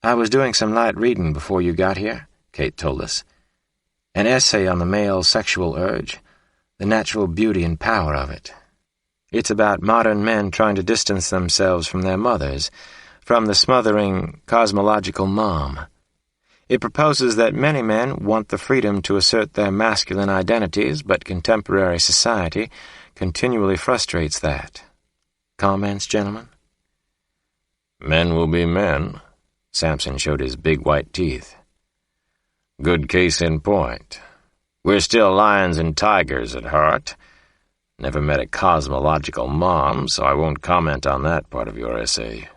"I was doing some light reading before you got here," Kate told us. "An essay on the male sexual urge, the natural beauty and power of it. It's about modern men trying to distance themselves from their mothers, from the smothering cosmological mom. It proposes that many men want the freedom to assert their masculine identities, but contemporary society continually frustrates that. Comments, gentlemen?" "Men will be men." Sampson showed his big white teeth. "Good case in point. We're still lions and tigers at heart. Never met a cosmological mom, so I won't comment on that part of your essay."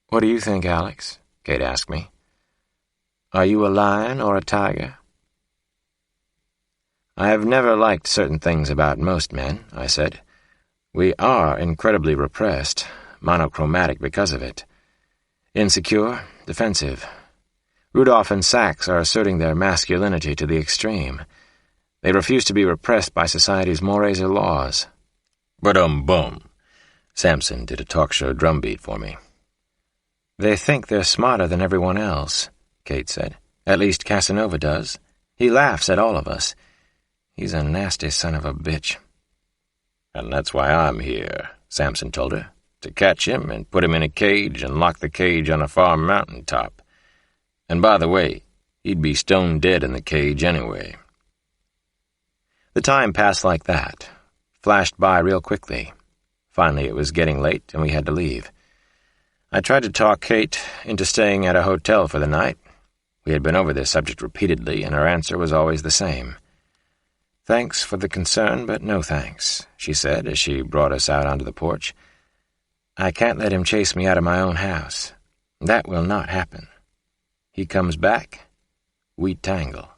"What do you think, Alex?" Kate asked me. "Are you a lion or a tiger?" "I have never liked certain things about most men," I said. "We are incredibly repressed, monochromatic because of it. Insecure, defensive. Rudolph and Sachs are asserting their masculinity to the extreme. They refuse to be repressed by society's mores or laws." Ba-dum-bum. Sampson did a talk show drumbeat for me. "They think they're smarter than everyone else," Kate said. "At least Casanova does. He laughs at all of us. He's a nasty son of a bitch." "And that's why I'm here," Sampson told her, "to catch him and put him in a cage and lock the cage on a far mountaintop. And by the way, he'd be stone dead in the cage anyway." The time passed like that, flashed by real quickly. Finally it was getting late and we had to leave. I tried to talk Kate into staying at a hotel for the night. We had been over this subject repeatedly, and her answer was always the same. "Thanks for the concern, but no thanks," she said as she brought us out onto the porch. "I can't let him chase me out of my own house. That will not happen. He comes back, we tangle."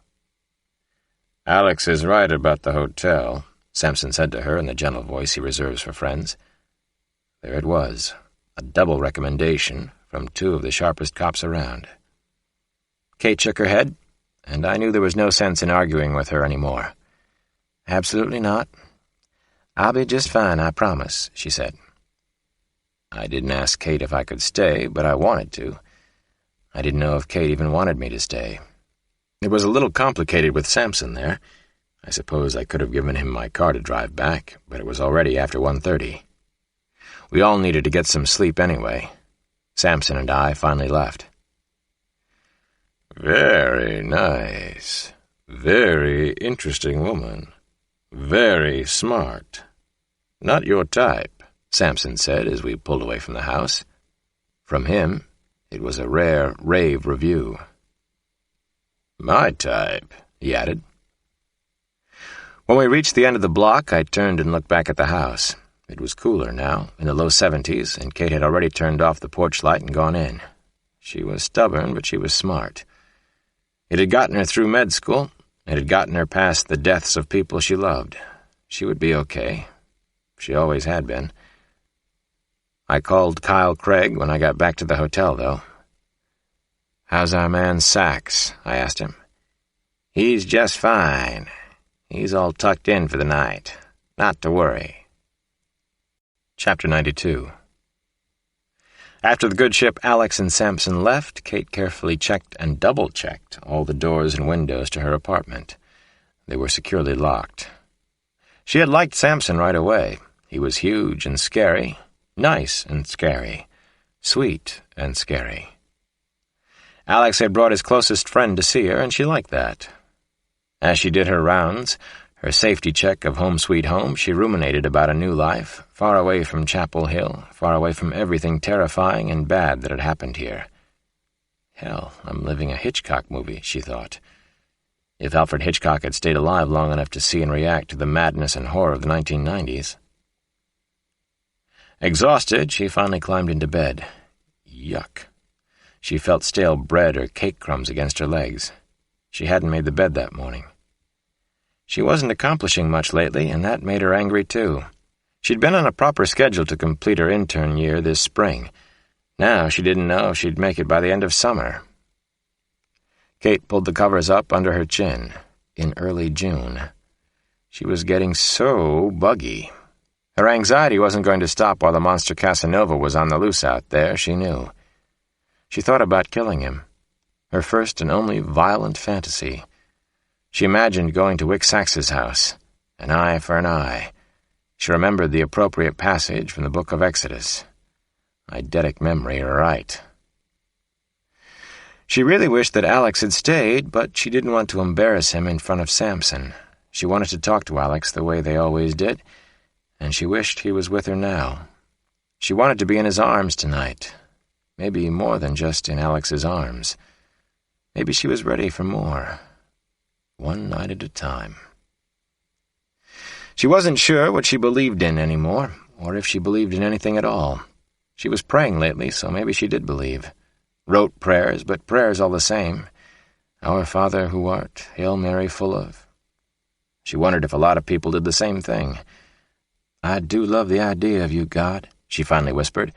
"Alex is right about the hotel," Sampson said to her in the gentle voice he reserves for friends. There it was, a double recommendation from two of the sharpest cops around. Kate shook her head, and I knew there was no sense in arguing with her any more. "Absolutely not. I'll be just fine, I promise," she said. I didn't ask Kate if I could stay, but I wanted to. I didn't know if Kate even wanted me to stay. It was a little complicated with Sampson there. I suppose I could have given him my car to drive back, but it was already after 1:30. We all needed to get some sleep anyway. Sampson and I finally left. "Very nice. Very interesting woman. Very smart. Not your type," Sampson said as we pulled away from the house. From him, it was a rare rave review. "My type," he added. When we reached the end of the block, I turned and looked back at the house. It was cooler now, in the low 70s, and Kate had already turned off the porch light and gone in. She was stubborn, but she was smart. It had gotten her through med school. It had gotten her past the deaths of people she loved. She would be okay. She always had been. I called Kyle Craig when I got back to the hotel, though. "How's our man Sachs?" I asked him. "He's just fine. He's all tucked in for the night. Not to worry." Chapter 92. After the good ship Alex and Sampson left, Kate carefully checked and double-checked all the doors and windows to her apartment. They were securely locked. She had liked Sampson right away. He was huge and scary, nice and scary, sweet and scary. Alex had brought his closest friend to see her, and she liked that. As she did her rounds, her safety check of Home Sweet Home, she ruminated about a new life, far away from Chapel Hill, far away from everything terrifying and bad that had happened here. Hell, I'm living a Hitchcock movie, she thought. If Alfred Hitchcock had stayed alive long enough to see and react to the madness and horror of the 1990s. Exhausted, she finally climbed into bed. Yuck. She felt stale bread or cake crumbs against her legs. She hadn't made the bed that morning. She wasn't accomplishing much lately, and that made her angry too. She'd been on a proper schedule to complete her intern year this spring. Now she didn't know if she'd make it by the end of summer. Kate pulled the covers up under her chin. In early June. She was getting so buggy. Her anxiety wasn't going to stop while the monster Casanova was on the loose out there, she knew. She thought about killing him, her first and only violent fantasy. She imagined going to Wick-Sax's house, an eye for an eye. She remembered the appropriate passage from the book of Exodus. Eidetic memory, right. She really wished that Alex had stayed, but she didn't want to embarrass him in front of Samson. She wanted to talk to Alex the way they always did, and she wished he was with her now. She wanted to be in his arms tonight, maybe more than just in Alex's arms. Maybe she was ready for more, one night at a time. She wasn't sure what she believed in anymore, or if she believed in anything at all. She was praying lately, so maybe she did believe. Wrote prayers, but prayers all the same. Our Father who art, Hail Mary full of. She wondered if a lot of people did the same thing. I do love the idea of you, God, she finally whispered.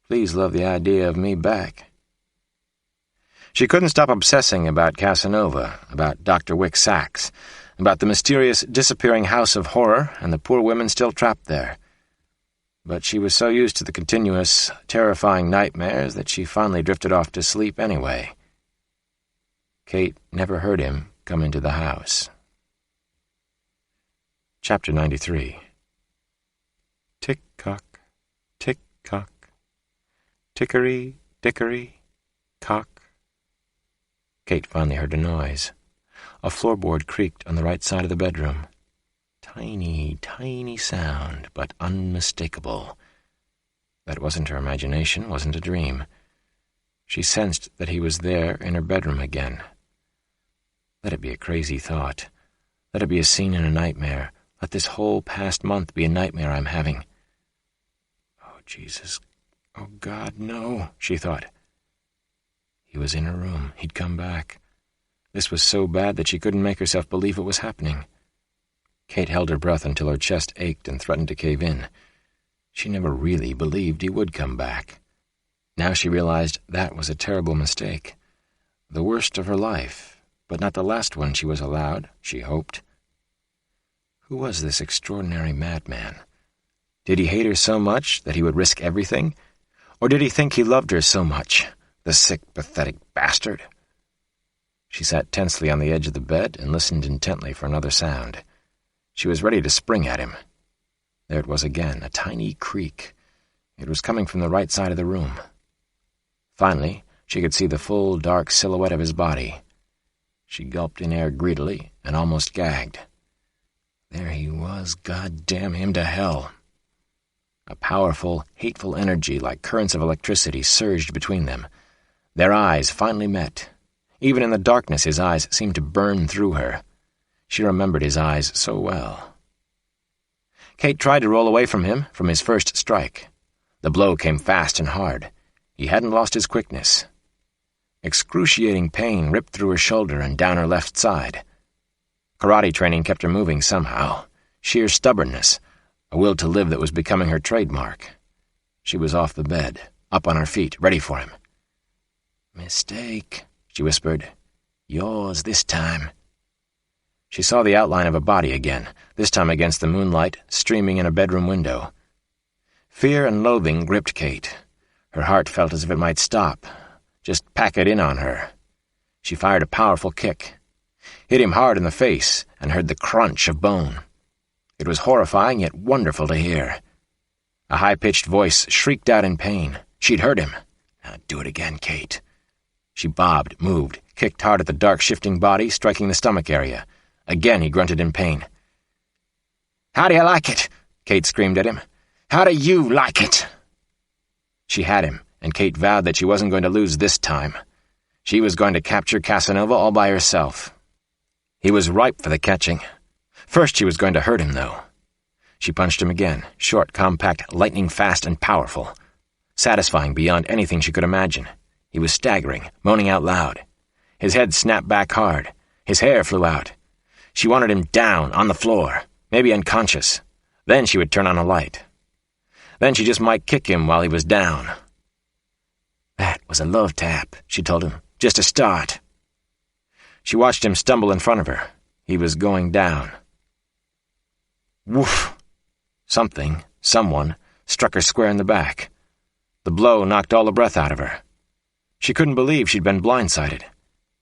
Please love the idea of me back. She couldn't stop obsessing about Casanova, about Dr. Wick-Sax, about the mysterious disappearing house of horror and the poor women still trapped there. But she was so used to the continuous, terrifying nightmares that she finally drifted off to sleep anyway. Kate never heard him come into the house. Chapter 93. Tick-cock, tick-cock, tickery, dickory, cock. Kate finally heard a noise. A floorboard creaked on the right side of the bedroom. Tiny, tiny sound, but unmistakable. That wasn't her imagination, wasn't a dream. She sensed that he was there in her bedroom again. Let it be a crazy thought. Let it be a scene in a nightmare. Let this whole past month be a nightmare I'm having. Oh, Jesus. Oh, God, no, she thought. He was in her room. He'd come back. This was so bad that she couldn't make herself believe it was happening. Kate held her breath until her chest ached and threatened to cave in. She never really believed he would come back. Now she realized that was a terrible mistake. The worst of her life, but not the last one she was allowed, she hoped. Who was this extraordinary madman? Did he hate her so much that he would risk everything? Or did he think he loved her so much, the sick, pathetic bastard? She sat tensely on the edge of the bed and listened intently for another sound. She was ready to spring at him. There it was again, a tiny creak. It was coming from the right side of the room. Finally, she could see the full, dark silhouette of his body. She gulped in air greedily and almost gagged. There he was, God damn him to hell. A powerful, hateful energy like currents of electricity surged between them. Their eyes finally met. Even in the darkness, his eyes seemed to burn through her. She remembered his eyes so well. Kate tried to roll away from him, from his first strike. The blow came fast and hard. He hadn't lost his quickness. Excruciating pain ripped through her shoulder and down her left side. Karate training kept her moving somehow. Sheer stubbornness, a will to live that was becoming her trademark. She was off the bed, up on her feet, ready for him. "Mistake," she whispered. "Yours this time." She saw the outline of a body again, this time against the moonlight, streaming in a bedroom window. Fear and loathing gripped Kate. Her heart felt as if it might stop, just pack it in on her. She fired a powerful kick, hit him hard in the face, and heard the crunch of bone. It was horrifying yet wonderful to hear. A high-pitched voice shrieked out in pain. She'd heard him. Now do it again, Kate. She bobbed, moved, kicked hard at the dark, shifting body, striking the stomach area. Again he grunted in pain. "How do you like it?" Kate screamed at him. "How do you like it?" She had him, and Kate vowed that she wasn't going to lose this time. She was going to capture Casanova all by herself. He was ripe for the catching. First she was going to hurt him, though. She punched him again, short, compact, lightning-fast, and powerful. Satisfying beyond anything she could imagine. He was staggering, moaning out loud. His head snapped back hard. His hair flew out. She wanted him down, on the floor, maybe unconscious. Then she would turn on a light. Then she just might kick him while he was down. That was a love tap, she told him. Just a start. She watched him stumble in front of her. He was going down. Woof! Someone, struck her square in the back. The blow knocked all the breath out of her. She couldn't believe she'd been blindsided.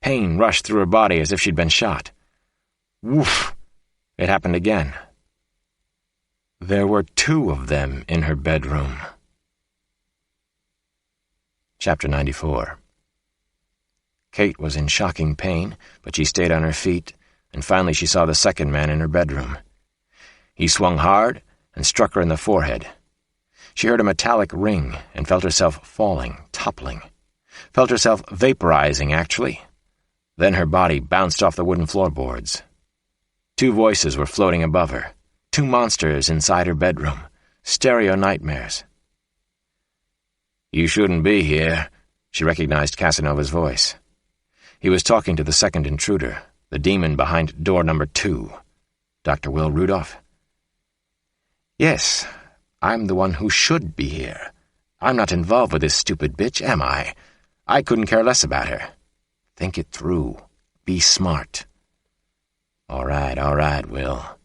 Pain rushed through her body as if she'd been shot. Woof! It happened again. There were 2 of them in her bedroom. Chapter 94. Kate was in shocking pain, but she stayed on her feet, and finally she saw the second man in her bedroom. He swung hard and struck her in the forehead. She heard a metallic ring and felt herself falling, toppling. Felt herself vaporizing, actually. Then her body bounced off the wooden floorboards. 2 voices were floating above her. 2 monsters inside her bedroom. Stereo nightmares. "You shouldn't be here," she recognized Casanova's voice. He was talking to the second intruder, the demon behind door number 2. Dr. Will Rudolph. "Yes, I'm the one who should be here. I'm not involved with this stupid bitch, am I? I couldn't care less about her. Think it through. Be smart." All right, Will.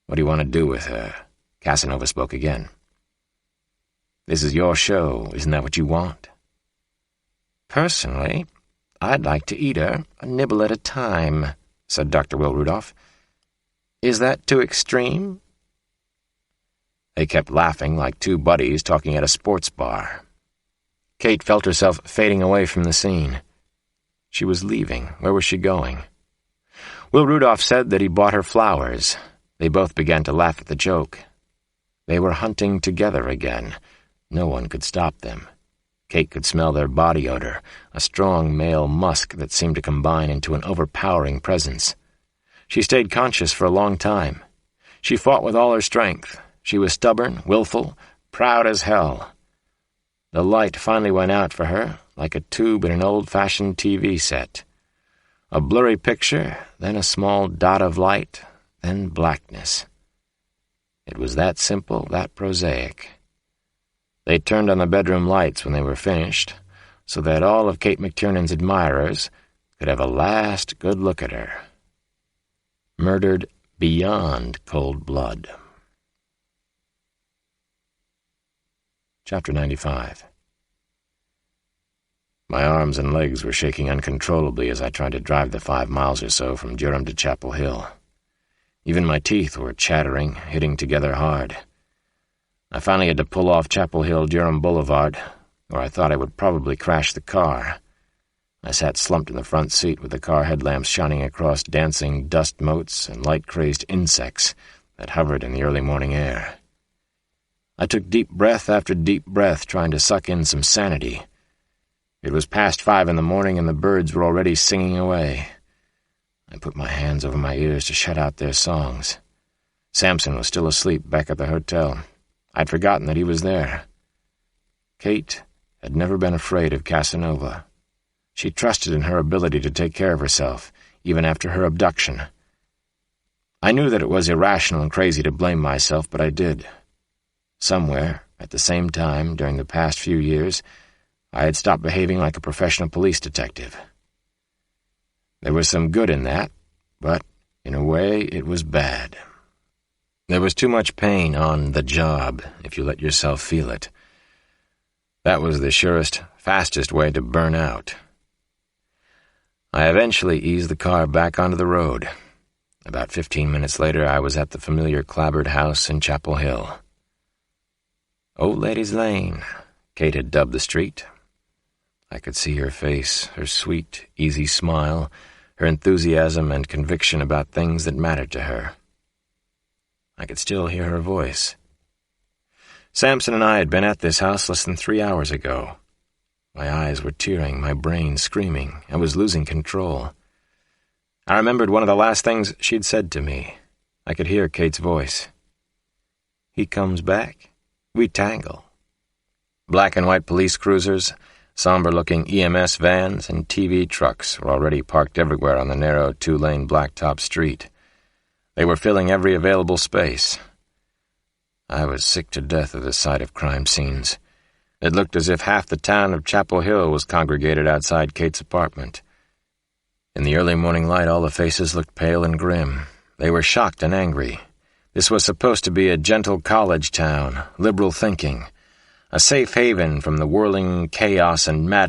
"What do you want to do with her?" Casanova spoke again. "This is your show, isn't that what you want?" "Personally, I'd like to eat her a nibble at a time," said Dr. Will Rudolph. "Is that too extreme?" They kept laughing like 2 buddies talking at a sports bar. Kate felt herself fading away from the scene. She was leaving. Where was she going? Will Rudolph said that he bought her flowers. They both began to laugh at the joke. They were hunting together again. No one could stop them. Kate could smell their body odor, a strong male musk that seemed to combine into an overpowering presence. She stayed conscious for a long time. She fought with all her strength. She was stubborn, willful, proud as hell. The light finally went out for her, like a tube in an old-fashioned TV set. A blurry picture, then a small dot of light, then blackness. It was that simple, that prosaic. They turned on the bedroom lights when they were finished, so that all of Kate McTiernan's admirers could have a last good look at her. Murdered beyond cold blood. Chapter 95. My arms and legs were shaking uncontrollably as I tried to drive the 5 miles or so from Durham to Chapel Hill. Even my teeth were chattering, hitting together hard. I finally had to pull off Chapel Hill-Durham Boulevard, where I thought I would probably crash the car. I sat slumped in the front seat with the car headlamps shining across dancing dust motes and light-crazed insects that hovered in the early morning air. I took deep breath after deep breath, trying to suck in some sanity. It was past 5 in the morning and the birds were already singing away. I put my hands over my ears to shut out their songs. Samson was still asleep back at the hotel. I'd forgotten that he was there. Kate had never been afraid of Casanova. She trusted in her ability to take care of herself, even after her abduction. I knew that it was irrational and crazy to blame myself, but I did. Somewhere, at the same time, during the past few years, I had stopped behaving like a professional police detective. There was some good in that, but, in a way, it was bad. There was too much pain on the job, if you let yourself feel it. That was the surest, fastest way to burn out. I eventually eased the car back onto the road. About 15 minutes later, I was at the familiar clapboard house in Chapel Hill. Old Lady's Lane, Kate had dubbed the street. I could see her face, her sweet, easy smile, her enthusiasm and conviction about things that mattered to her. I could still hear her voice. Samson and I had been at this house less than 3 hours ago. My eyes were tearing, my brain screaming. I was losing control. I remembered one of the last things she'd said to me. I could hear Kate's voice. He comes back, we tangle. Black and white police cruisers, somber-looking EMS vans, and TV trucks were already parked everywhere on the narrow 2-lane blacktop street. They were filling every available space. I was sick to death of the sight of crime scenes. It looked as if half the town of Chapel Hill was congregated outside Kate's apartment. In the early morning light, all the faces looked pale and grim. They were shocked and angry. This was supposed to be a gentle college town, liberal thinking, a safe haven from the whirling chaos and madness